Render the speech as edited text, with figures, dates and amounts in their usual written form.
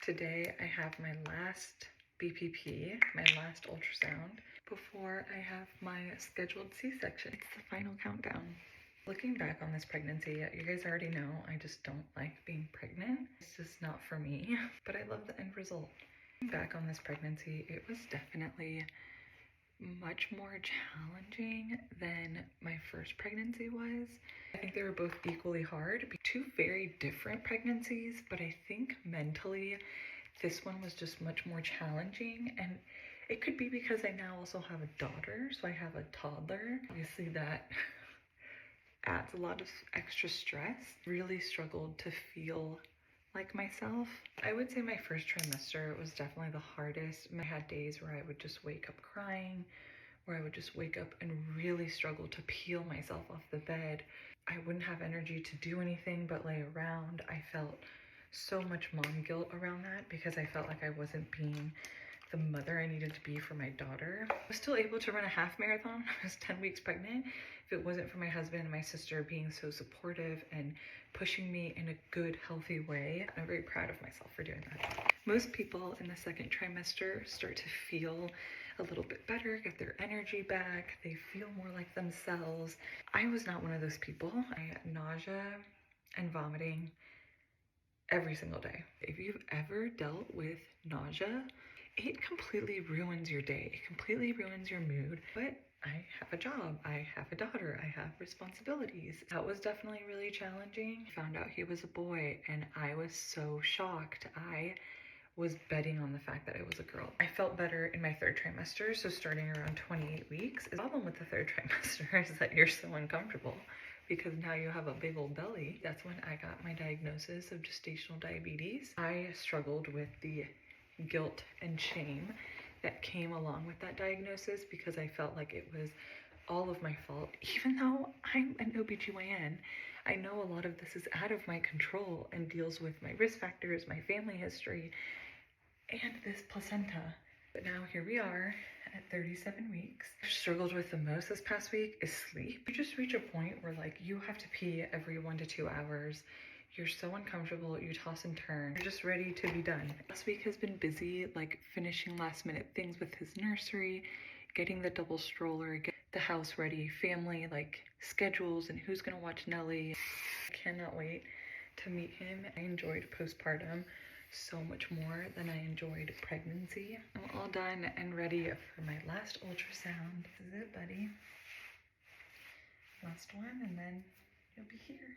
Today I have my last BPP, my last ultrasound, before I have my scheduled C-section. It's the final countdown. Looking back on this pregnancy, you guys already know I just don't like being pregnant. It's just not for me, but I love the end result. Looking back on this pregnancy, it was definitely much more challenging than my first pregnancy was. I think they were both equally hard. Two very different pregnancies, but I think mentally this one was just much more challenging, and it could be because I now also have a daughter, so I have a toddler. Obviously that adds a lot of extra stress. Really struggled to feel like myself. I would say my first trimester was definitely the hardest. I had days where I would just wake up crying, where I would just wake up and really struggle to peel myself off the bed. I wouldn't have energy to do anything but lay around. I felt so much mom guilt around that because I felt like I wasn't being the mother I needed to be for my daughter. I was still able to run a half marathon. I was 10 weeks pregnant. If it wasn't for my husband and my sister being so supportive and pushing me in a good, healthy way, I'm very proud of myself for doing that. Most people in the second trimester start to feel a little bit better, get their energy back, they feel more like themselves. I was not one of those people. I had nausea and vomiting every single day. If you've ever dealt with nausea, it completely ruins your day. It completely ruins your mood. But I have a job, I have a daughter, I have responsibilities. That was definitely really challenging. I found out he was a boy and I was so shocked. I was betting on the fact that it was a girl. I felt better in my third trimester, so starting around 28 weeks. The problem with the third trimester is that you're so uncomfortable because now you have a big old belly. That's when I got my diagnosis of gestational diabetes. I struggled with the guilt and shame that came along with that diagnosis because I felt like it was all of my fault. Even though I'm an OBGYN, I know a lot of this is out of my control and deals with my risk factors, my family history, and this placenta. But now here we are at 37 weeks. I've struggled with the most this past week is sleep. You just reach a point where like you have to pee every 1 to 2 hours. You're so uncomfortable, you toss and turn. You're just ready to be done. Last week has been busy, like finishing last minute things with his nursery, getting the double stroller, get the house ready, family, like schedules and who's gonna watch Nelly. I cannot wait to meet him. I enjoyed postpartum so much more than I enjoyed pregnancy. I'm all done and ready for my last ultrasound. This is it, buddy. Last one, and then you'll be here.